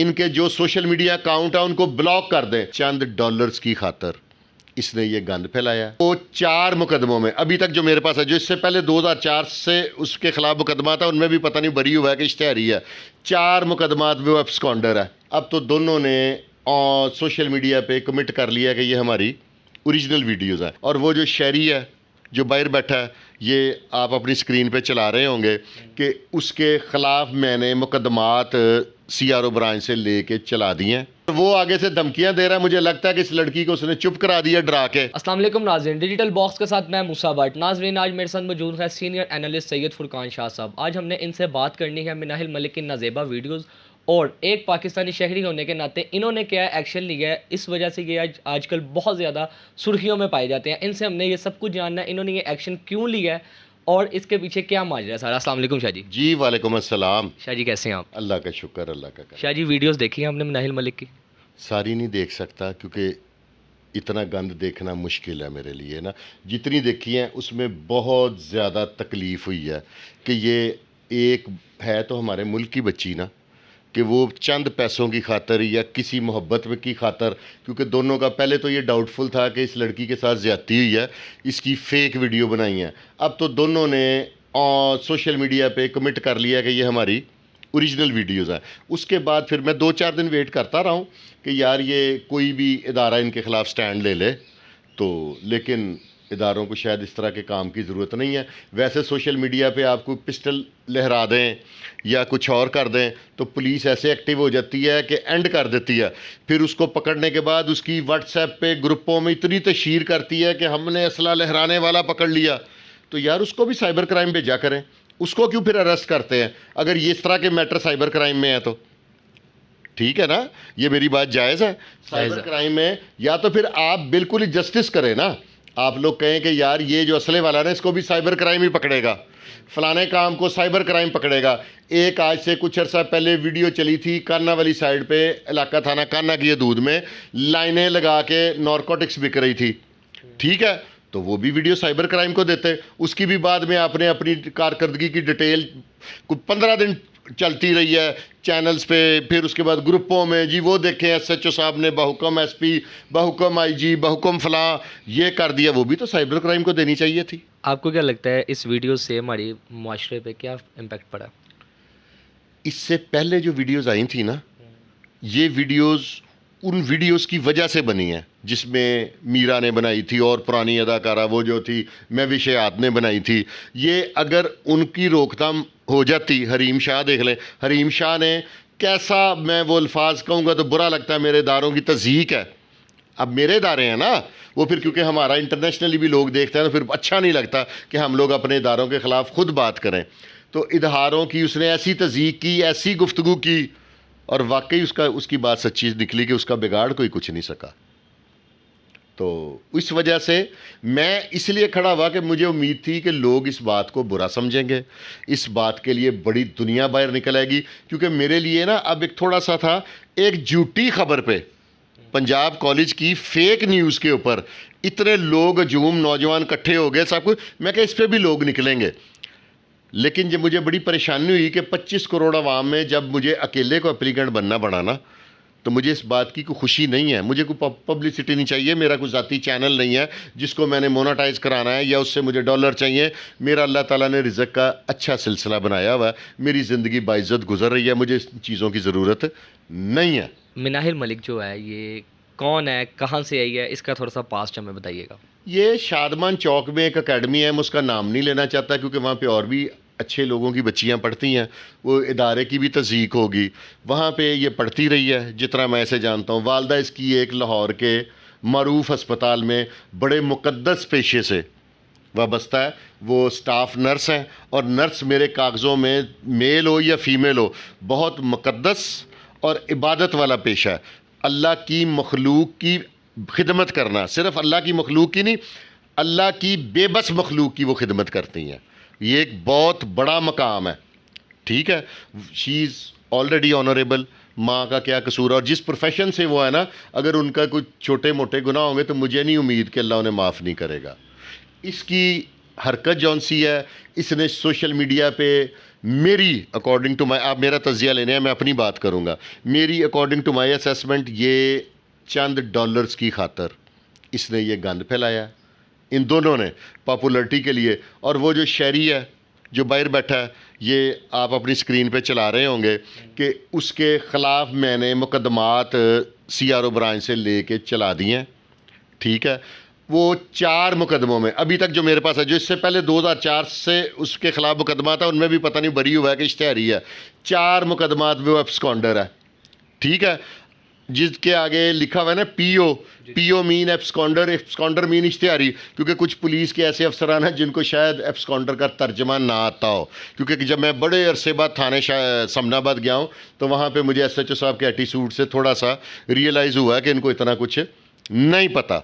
ان کے جو social media account ہیں ان کو بلاک کر دیں. چند ڈالرز کی خاطر اس نے یہ گند پھیلایا. وہ 4 مقدموں میں ابھی تک جو میرے پاس ہے, جو اس سے پہلے 2004 سے اس کے خلاف مقدمہ تھا, ان میں بھی پتہ نہیں بری ہوا ہے کہ اشتہاری ہے. 4 مقدمات میں وہ ابسکانڈر ہے. اب تو دونوں نے سوشل میڈیا پہ کمٹ کر لیا کہ یہ ہماری اوریجنل ویڈیوز ہیں. اور وہ جو شہری ہے جو باہر بیٹھا ہے, یہ آپ اپنی اسکرین پہ چلا رہے ہوں گے کہ اس کے خلاف میں نے مقدمات سی آر او برانچ سے لے کے چلا دی ہیں. وہ آگے سے دھمکیاں دے رہا ہے. مجھے لگتا ہے کہ اس لڑکی کو اس نے چپ کرا دیا ڈرا کے. السلام علیکم ناظرین, ڈیجیٹل باکس کے ساتھ میں موسیٰ بٹ. ناظرین آج میرے ساتھ موجود ہے سینئر اینالسٹ سید فرقان شاہ صاحب. آج ہم نے ان سے بات کرنی ہے مناہل ملک کی نازیبہ ویڈیوز, اور ایک پاکستانی شہری ہونے کے ناطے انہوں نے کیا ایکشن لیا ہے, اس وجہ سے یہ آج کل بہت زیادہ سرخیوں میں پائے جاتے ہیں. ان سے ہم نے یہ سب کچھ جاننا ہے, انہوں نے یہ ایکشن کیوں لیا ہے اور اس کے پیچھے کیا ماجرا ہے سارا. السلام علیکم شاہ جی. جی وعلیکم السلام. شاہ جی کیسے ہیں آپ؟ اللہ کا شکر, اللہ کا کرم. شاہ جی ویڈیوز دیکھی ہیں ہم نے مناہل ملک کی؟ ساری نہیں دیکھ سکتا کیونکہ اتنا گند دیکھنا مشکل ہے میرے لیے نا. جتنی دیکھی ہیں اس میں بہت زیادہ تکلیف ہوئی ہے کہ یہ ایک ہے تو ہمارے ملک کی بچی نا, کہ وہ چند پیسوں کی خاطر یا کسی محبت کی خاطر, کیونکہ دونوں کا پہلے تو یہ ڈاؤٹ فل تھا کہ اس لڑکی کے ساتھ زیادتی ہوئی ہے, اس کی فیک ویڈیو بنائی ہیں. اب تو دونوں نے سوشل میڈیا پہ کمٹ کر لیا کہ یہ ہماری اوریجنل ویڈیوز ہیں. اس کے بعد پھر میں 2-4 دن ویٹ کرتا رہا ہوں کہ یار یہ کوئی بھی ادارہ ان کے خلاف سٹینڈ لے لے تو, لیکن اداروں کو شاید اس طرح کے کام کی ضرورت نہیں ہے. ویسے سوشل میڈیا پہ آپ کو پسٹل لہرا دیں یا کچھ اور کر دیں تو پولیس ایسے ایکٹیو ہو جاتی ہے کہ اینڈ کر دیتی ہے. پھر اس کو پکڑنے کے بعد اس کی واٹس ایپ پہ گروپوں میں اتنی تشہیر کرتی ہے کہ ہم نے اسلحہ لہرانے والا پکڑ لیا. تو یار اس کو بھی سائبر کرائم بھیجا کریں, اس کو کیوں پھر اریسٹ کرتے ہیں اگر یہ اس طرح کے میٹر سائبر کرائم میں ہے تو؟ ٹھیک ہے نا, یہ میری بات جائز ہے. سائبر کرائم میں یا تو پھر آپ بالکل ہی جسٹس کریں نا, آپ لوگ کہیں کہ یار یہ جو اسلحے والا نا اس کو بھی سائبر کرائم ہی پکڑے گا, فلانے کام کو سائبر کرائم پکڑے گا. ایک آج سے کچھ عرصہ پہلے ویڈیو چلی تھی کانا والی سائڈ پہ, علاقہ تھانہ کانا کی حدود میں لائنیں لگا کے نارکوٹکس بک رہی تھی. ٹھیک ہے, تو وہ بھی ویڈیو سائبر کرائم کو دیتے. اس کی بھی بعد میں آپ نے اپنی کارکردگی کی ڈیٹیل 15 دن چلتی رہی ہے چینلز پہ, پھر اس کے بعد گروپوں میں جی وہ دیکھیں ایس ایچ او صاحب نے بحکم ایس پی, بحکم آئی جی, بحکم فلاں یہ کر دیا. وہ بھی تو سائبر کرائم کو دینی چاہیے تھی. آپ کو کیا لگتا ہے اس ویڈیو سے ہماری معاشرے پہ کیا امپیکٹ پڑا؟ اس سے پہلے جو ویڈیوز آئی تھیں نا, یہ ویڈیوز ان ویڈیوز کی وجہ سے بنی ہیں جس میں میرا نے بنائی تھی اور پرانی اداکارہ وہ جو تھی مہوش حیات نے بنائی تھی. یہ اگر ان کی روک تھام ہو جاتی, حریم شاہ دیکھ لیں, حریم شاہ نے کیسا, میں وہ الفاظ کہوں گا تو برا لگتا ہے, میرے اداروں کی تضحیق ہے. اب میرے ادارے ہیں نا وہ, پھر کیونکہ ہمارا انٹرنیشنلی بھی لوگ دیکھتے ہیں تو پھر اچھا نہیں لگتا کہ ہم لوگ اپنے اداروں کے خلاف خود بات کریں. تو اداروں کی اس نے ایسی تضحیق کی, ایسی گفتگو کی, اور واقعی اس کی بات سچی نکلی کہ اس کا بگاڑ کوئی کچھ نہیں سکا. تو اس وجہ سے میں اس لیے کھڑا ہوا کہ مجھے امید تھی کہ لوگ اس بات کو برا سمجھیں گے, اس بات کے لیے بڑی دنیا باہر نکل آئے گی. کیونکہ میرے لیے نا اب ایک تھوڑا سا تھا, ایک جھوٹی خبر پہ پنجاب کالج کی فیک نیوز کے اوپر اتنے لوگ ہجوم نوجوان اکٹھے ہو گئے سب کچھ, میں کہ اس پہ بھی لوگ نکلیں گے. لیکن جب مجھے بڑی پریشانی ہوئی کہ 25 کروڑ عوام میں جب مجھے اکیلے کو اپلیکینٹ بننا پڑا نا, تو مجھے اس بات کی کوئی خوشی نہیں ہے. مجھے کوئی پبلسٹی نہیں چاہیے, میرا کوئی ذاتی چینل نہیں ہے جس کو میں نے مونیٹائز کرانا ہے یا اس سے مجھے ڈالر چاہیے. میرا اللہ تعالیٰ نے رزق کا اچھا سلسلہ بنایا ہوا ہے, میری زندگی باعزت گزر رہی ہے, مجھے اس چیزوں کی ضرورت نہیں ہے. مناہل ملک جو ہے یہ کون ہے, کہاں سے آئی ہے, اس کا تھوڑا سا پاسٹ ہمیں بتائیے گا. یہ شادمان چوک میں ایک اکیڈمی ہے, میں اس کا نام نہیں لینا چاہتا کیونکہ وہاں پہ اور بھی اچھے لوگوں کی بچیاں پڑھتی ہیں, وہ ادارے کی بھی تضحیق ہوگی. وہاں پہ یہ پڑھتی رہی ہے جتنا میں اسے جانتا ہوں. والدہ اس کی ایک لاہور کے معروف ہسپتال میں بڑے مقدس پیشے سے وابستہ ہے, وہ سٹاف نرس ہیں, اور نرس میرے کاغذوں میں میل ہو یا فیمیل ہو بہت مقدس اور عبادت والا پیشہ ہے. اللہ کی مخلوق کی خدمت کرنا, صرف اللہ کی مخلوق کی نہیں, اللہ کی بے بس مخلوق کی وہ خدمت کرتی ہیں. یہ ایک بہت بڑا مقام ہے. ٹھیک ہے, شی از آلریڈی آنریبل. ماں کا کیا قصور ہے, اور جس پروفیشن سے وہ ہے نا, اگر ان کا کچھ چھوٹے موٹے گناہ ہوں گے تو مجھے نہیں امید کہ اللہ انہیں معاف نہیں کرے گا. اس کی حرکت جون سی ہے, اس نے سوشل میڈیا پہ میری اکارڈنگ ٹو مائی، آپ میرا تجزیہ لینے ہیں، میں اپنی بات کروں گا، میری اکارڈنگ ٹو مائی اسیسمنٹ یہ چند ڈالرز کی خاطر اس نے یہ گند پھیلایا ان دونوں نے پاپولرٹی کے لیے. اور وہ جو شہری ہے جو باہر بیٹھا ہے، یہ آپ اپنی اسکرین پہ چلا رہے ہوں گے کہ اس کے خلاف میں نے مقدمات سی آر او برانچ سے لے کے چلا دیے ہیں. ٹھیک ہے، وہ 4 مقدموں میں ابھی تک جو میرے پاس ہے، جو اس سے پہلے 2004 سے اس کے خلاف مقدمہ تھا، ان میں بھی پتہ نہیں بری ہوا ہے کہ اشتہاری ہے. 4 مقدمات میں وہ ایبسکانڈر ہے. ٹھیک ہے، جس کے آگے لکھا ہوا ہے نا پی او مین ایبسکانڈر مین اشتہاری، کیونکہ کچھ پولیس کے ایسے افسران ہیں جن کو شاید ایبسکانڈر کا ترجمہ نہ آتا ہو. کیونکہ جب میں بڑے عرصے بعد تھانے سمنا آباد گیا ہوں تو وہاں پہ مجھے ایس ایچ او صاحب کے ایٹیٹیوڈ سے تھوڑا سا ریئلائز ہوا کہ ان کو اتنا کچھ نہیں پتہ.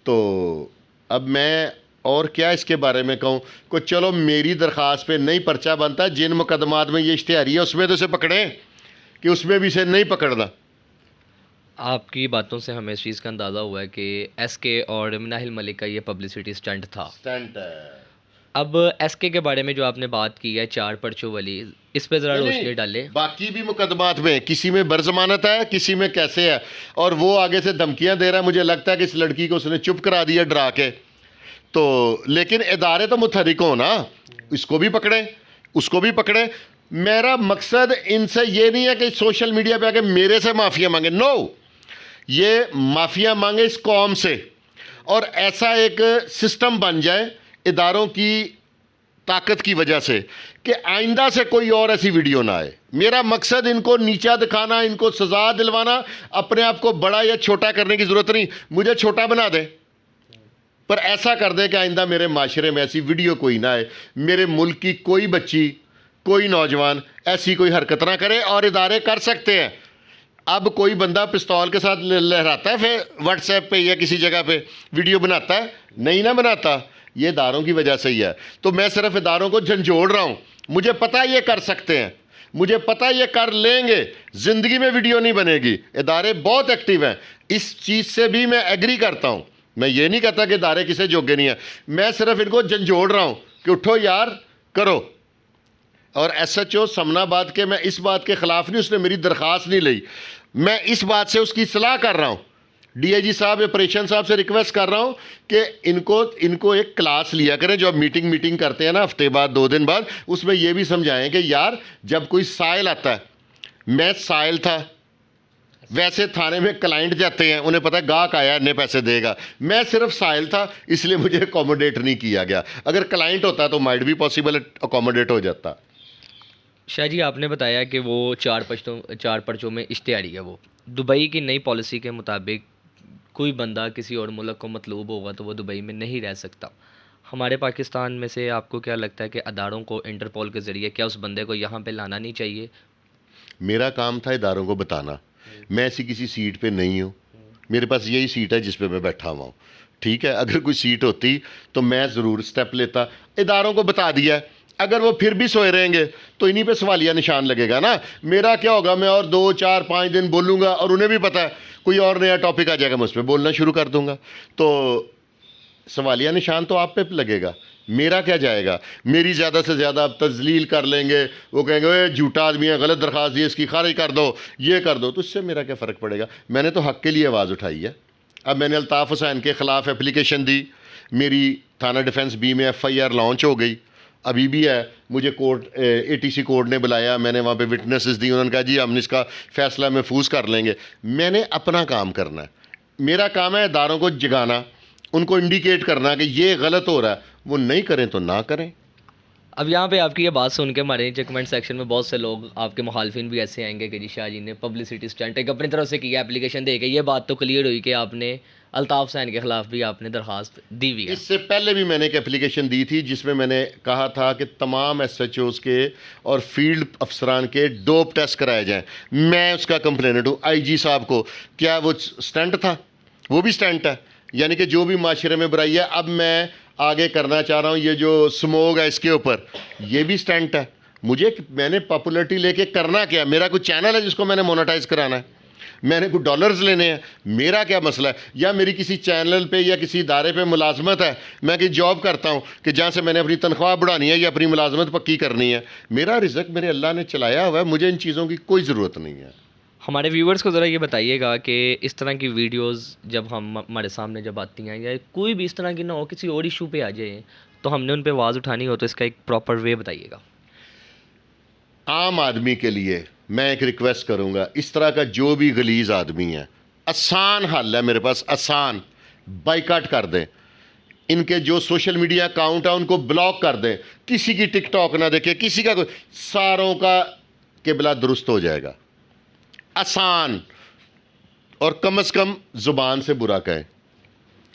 تو اب میں اور کیا اس کے بارے میں کہوں کہ چلو میری درخواست پہ نہیں پرچہ بنتا، جن مقدمات میں یہ اشتہاری ہے اس میں تو اسے پکڑیں کہ اس میں بھی اسے نہیں پکڑنا. آپ کی باتوں سے ہمیں اس چیز کا اندازہ ہوا ہے کہ ایس کے اور مناہل ملک کا یہ پبلسٹی اسٹنٹ تھا. اب ایس کے بارے میں جو آپ نے بات کی ہے 4 پرچوں والی، اس پہ ذرا روشنی ڈالے. باقی بھی مقدمات میں کسی میں برضمانت ہے، کسی میں کیسے ہے، اور وہ آگے سے دھمکیاں دے رہا ہے. مجھے لگتا ہے کہ اس لڑکی کو اس نے چپ کرا دیا ڈرا کے. تو لیکن ادارے تو متحرک ہوں نا، اس کو بھی پکڑیں اس کو بھی پکڑیں. میرا مقصد ان سے یہ نہیں ہے کہ سوشل میڈیا پہ آ کے میرے سے معافیا مانگے، نو، یہ معافیا مانگے اس قوم سے، اور ایسا ایک سسٹم بن جائے اداروں کی طاقت کی وجہ سے کہ آئندہ سے کوئی اور ایسی ویڈیو نہ آئے. میرا مقصد ان کو نیچا دکھانا، ان کو سزا دلوانا، اپنے آپ کو بڑا یا چھوٹا کرنے کی ضرورت نہیں. مجھے چھوٹا بنا دے پر ایسا کر دے کہ آئندہ میرے معاشرے میں ایسی ویڈیو کوئی نہ آئے، میرے ملک کی کوئی بچی، کوئی نوجوان ایسی کوئی حرکت نہ کرے. اور ادارے کر سکتے ہیں. اب کوئی بندہ پستول کے ساتھ لہراتا ہے پھر واٹس ایپ پہ یا کسی جگہ پہ ویڈیو بناتا ہے؟ نہیں نہ بناتا. یہ اداروں کی وجہ سے ہی ہے. تو میں صرف اداروں کو جھنجھوڑ رہا ہوں. مجھے پتہ یہ کر سکتے ہیں، مجھے پتہ یہ کر لیں گے، زندگی میں ویڈیو نہیں بنے گی. ادارے بہت ایکٹیو ہیں، اس چیز سے بھی میں ایگری کرتا ہوں. میں یہ نہیں کہتا کہ ادارے کسے جوگے نہیں ہیں، میں صرف ان کو جھنجھوڑ رہا ہوں کہ اٹھو یار کرو. اور ایس ایچ او سمنا آباد کے، میں اس بات کے خلاف نہیں، اس نے میری درخواست نہیں لئی، میں اس بات سے اس کی اصلاح کر رہا ہوں. ڈی آئی جی صاحب، آپریشن صاحب سے ریکویسٹ کر رہا ہوں کہ ان کو ایک کلاس لیا کریں. جو اب میٹنگ کرتے ہیں نا ہفتے بعد 2 دن بعد، اس میں یہ بھی سمجھائیں کہ یار جب کوئی سائل آتا ہے، میں سائل تھا، ویسے تھانے میں کلائنٹ جاتے ہیں، انہیں پتہ ہے گاہک آیا اتنے پیسے دے گا، میں صرف سائل تھا اس لیے مجھے اکوموڈیٹ نہیں کیا گیا. اگر کلائنٹ ہوتا تو مائٹ بھی پاسبل اکوموڈیٹ ہو جاتا. شاہ جی، آپ نے بتایا کہ وہ 4 پرچوں میں اشتہاری ہے. وہ دبئی کی نئی پالیسی کے مطابق کوئی بندہ کسی اور ملک کو مطلوب ہوگا تو وہ دبئی میں نہیں رہ سکتا. ہمارے پاکستان میں سے آپ کو کیا لگتا ہے کہ اداروں کو انٹرپول کے ذریعے کیا اس بندے کو یہاں پہ لانا نہیں چاہیے؟ میرا کام تھا اداروں کو بتانا. میں ایسی کسی سیٹ پہ نہیں ہوں، میرے پاس یہی سیٹ ہے جس پہ میں بیٹھا ہوا ہوں. ٹھیک ہے، اگر کوئی سیٹ ہوتی تو میں ضرور سٹیپ لیتا. اداروں کو بتا دیا ہے، اگر وہ پھر بھی سوئے رہیں گے تو انہی پہ سوالیہ نشان لگے گا نا. میرا کیا ہوگا، میں اور 2 4 5 دن بولوں گا اور انہیں بھی پتہ ہے کوئی اور نیا ٹاپک آ جائے گا، میں اس پہ بولنا شروع کر دوں گا. تو سوالیہ نشان تو آپ پہ لگے گا، میرا کیا جائے گا. میری زیادہ سے زیادہ آپ تذلیل کر لیں گے، وہ کہیں گے اے جھوٹا آدمی ہے، غلط درخواست دی، اس کی خارج کر دو، یہ کر دو. تو اس سے میرا کیا فرق پڑے گا. میں نے تو حق کے لیے آواز اٹھائی ہے. اب میں نے الطاف حسین کے خلاف اپلیکیشن دی، میری تھانہ ڈیفنس بی میں ایف آئی آر لانچ ہو گئی، ابھی بھی ہے. مجھے court A T C court نے بلایا، میں نے وہاں پہ وٹنسز دی، انہوں نے کہا جی ہم اس کا فیصلہ محفوظ کر لیں گے. میں نے اپنا کام کرنا ہے. میرا کام ہے اداروں کو جگانا، ان کو انڈیکیٹ کرنا کہ یہ غلط ہو رہا ہے. وہ نہیں کریں تو نہ کریں. اب یہاں پہ آپ کی یہ بات سن کے ہمارے نیچے کمنٹ سیکشن میں بہت سے لوگ، آپ کے مخالفین بھی ایسے آئیں گے کہ جی شاہ جی نے پبلسٹی اسٹنٹ ایک اپنی طرف سے کیا اپلیکیشن دے کے. یہ بات تو کلیئر ہوئی کہ آپ نے الطاف حسین کے خلاف بھی آپ نے درخواست دی ہوئی ہے. اس سے پہلے بھی میں نے ایک اپلیکیشن دی تھی جس میں میں نے کہا تھا کہ تمام ایس ایچ اوز کے اور فیلڈ افسران کے ڈوپ ٹیسٹ کرائے جائیں. میں اس کا کمپلینٹ ہوں آئی جی صاحب کو. کیا وہ اسٹنٹ تھا؟ وہ بھی اسٹنٹ ہے. یعنی کہ جو بھی معاشرے میں برائی ہے اب میں آگے کرنا چاہ رہا ہوں. یہ جو سموگ ہے اس کے اوپر، یہ بھی اسٹنٹ ہے. میں نے پاپولرٹی لے کے کرنا کیا؟ میرا کوئی چینل ہے جس کو میں نے مونیٹائز کرانا ہے. میں نے کوئی ڈالرز لینے ہیں، میرا کیا مسئلہ ہے؟ یا میری کسی چینل پہ یا کسی ادارے پہ ملازمت ہے، میں کہیں جاب کرتا ہوں کہ جہاں سے میں نے اپنی تنخواہ بڑھانی ہے یا اپنی ملازمت پکی کرنی ہے، میرا رزق میرے اللہ نے چلایا ہوا ہے، مجھے ان چیزوں کی کوئی ضرورت نہیں ہے۔ ہمارے ویورز کو ذرا یہ بتائیے گا کہ اس طرح کی ویڈیوز جب ہمارے سامنے جب آتی ہیں یا کوئی بھی اس طرح کی نہ ہو، کسی اور ایشو پہ آ جائیں تو ہم نے ان پہ آواز اٹھانی ہو تو اس کا ایک پراپر وے بتائیے گا۔ عام آدمی کے لیے میں ایک ریکویسٹ کروں گا، اس طرح کا جو بھی غلیظ آدمی ہے، آسان حل ہے میرے پاس، آسان، بائیکاٹ کر دیں، ان کے جو سوشل میڈیا اکاؤنٹ ہے ان کو بلاک کر دیں، کسی کی ٹک ٹاک نہ دیکھیں، کسی کا کوئی، ساروں کا قبلہ درست ہو جائے گا، آسان، اور کم از کم زبان سے برا کہیں۔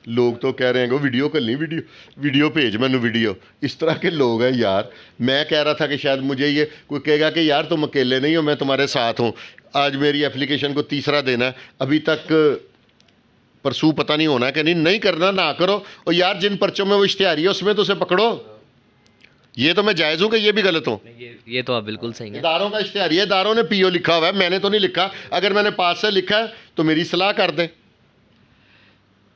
لوگ تو کہہ رہے ہیں کہ ویڈیو کر لیں، ویڈیو بھیج میں نے ویڈیو، اس طرح کے لوگ ہیں یار۔ میں کہہ رہا تھا کہ شاید مجھے یہ کوئی کہے گا کہ یار تم اکیلے نہیں ہو، میں تمہارے ساتھ ہوں۔ آج میری اپلیکیشن کو تیسرا دینا ہے، ابھی تک پرسو پتہ نہیں ہونا ہے کہ نہیں کرنا، نہ کرو، اور یار جن پرچوں میں وہ اشتہاری ہے اس میں تو اسے پکڑو۔ یہ تو میں جائز ہوں کہ یہ بھی غلط ہوں؟ یہ تو آپ بالکل صحیح ہیں۔ اداروں کا اشتہاری ہے، اداروں نے پی او لکھا ہوا ہے، میں نے تو نہیں لکھا، اگر میں نے پاس سے لکھا ہے تو میری اصلاح کر دیں۔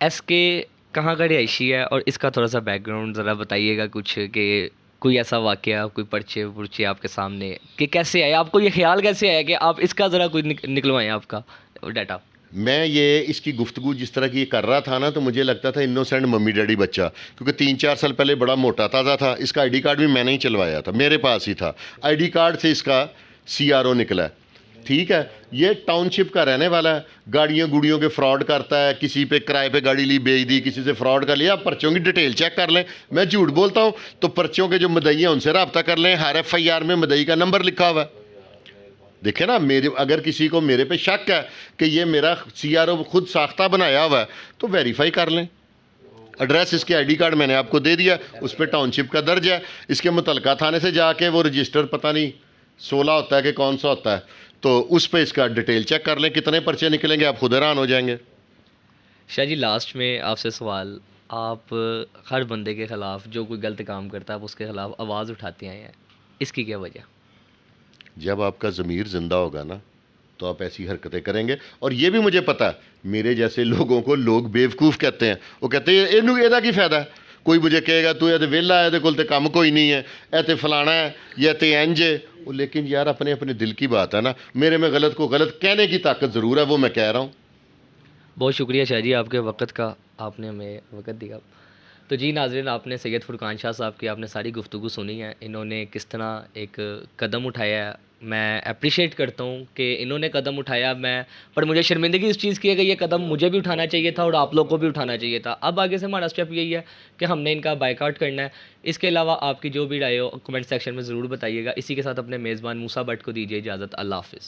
ایس کے کہاں کا رہائشی ہے اور اس کا تھوڑا سا بیک گراؤنڈ ذرا بتائیے گا کچھ، کہ کوئی ایسا واقعہ، کوئی پرچے آپ کے سامنے کہ کیسے آئے، آپ کو یہ خیال کیسے آیا کہ آپ اس کا ذرا کوئی نکلوائیں آپ کا ڈیٹا؟ میں یہ اس کی گفتگو جس طرح کی یہ کر رہا تھا نا تو مجھے لگتا تھا انوسینٹ ممی ڈیڈی بچہ، کیونکہ 3-4 سال پہلے بڑا موٹا تازہ تھا، اس کا آئی ڈی کارڈ بھی میں نے ہی چلوایا تھا، میرے پاس ہی تھا، آئی ڈی کارڈ سے اس کا سی آر او نکلا ہے، ٹھیک ہے۔ یہ ٹاؤن شپ کا رہنے والا ہے، گاڑیوں گوڑیوں کے فراڈ کرتا ہے، کسی پہ کرائے پہ گاڑی لی بیچ دی، کسی سے فراڈ کر لیا، آپ پرچوں کی ڈیٹیل چیک کر لیں، میں جھوٹ بولتا ہوں تو پرچوں کے جو مدعی ہیں ان سے رابطہ کر لیں، ہر ایف آئی آر میں مدعی کا نمبر لکھا ہوا ہے۔ دیکھیں نا، اگر کسی کو میرے پہ شک ہے کہ یہ میرا سی آر او خود ساختہ بنایا ہوا ہے تو ویریفائی کر لیں۔ ایڈریس اس کے آئی ڈی کارڈ میں نے آپ کو دے دیا، اس پہ ٹاؤن شپ کا درج ہے، اس کے متعلقہ تھانے سے جا کے وہ رجسٹر پتہ نہیں 16 ہوتا ہے کہ کون سا ہوتا ہے، تو اس پہ اس کا ڈیٹیل چیک کر لیں، کتنے پرچے نکلیں گے آپ خود حیران ہو جائیں گے۔ شاہ جی لاسٹ میں آپ سے سوال، آپ ہر بندے کے خلاف جو کوئی غلط کام کرتا ہے آپ اس کے خلاف آواز اٹھاتے آئے ہیں، اس کی کیا وجہ؟ جب آپ کا ضمیر زندہ ہوگا نا تو آپ ایسی حرکتیں کریں گے، اور یہ بھی مجھے پتا ہے میرے جیسے لوگوں کو لوگ بیوقوف کہتے ہیں، وہ کہتے ہیں یہ کی فائدہ ہے، کوئی مجھے کہے گا تو یہ ویلا ہے، کول تے کم کوئی نہیں ہے، اے تے فلانا ہے، یہ تے انج ہے، لیکن یار اپنے اپنے دل کی بات ہے نا، میرے میں غلط کو غلط کہنے کی طاقت ضرور ہے، وہ میں کہہ رہا ہوں۔ بہت شکریہ شاہ جی آپ کے وقت کا، آپ نے ہمیں وقت دیا۔ تو جی ناظرین، آپ نے سید فرقان شاہ صاحب کی آپ نے ساری گفتگو سنی ہے، انہوں نے کس طرح ایک قدم اٹھایا ہے، میں اپریشیٹ کرتا ہوں کہ انہوں نے قدم اٹھایا، پر مجھے شرمندگی اس چیز کی ہے کہ یہ قدم مجھے بھی اٹھانا چاہیے تھا اور آپ لوگ کو بھی اٹھانا چاہیے تھا۔ اب آگے سے ہمارا اسٹیپ یہی ہے کہ ہم نے ان کا بائیکاٹ کرنا ہے۔ اس کے علاوہ آپ کی جو بھی رائے ہو کمنٹ سیکشن میں ضرور بتائیے گا۔ اسی کے ساتھ اپنے میزبان موسیٰ بٹ کو دیجیے اجازت، اللہ حافظ۔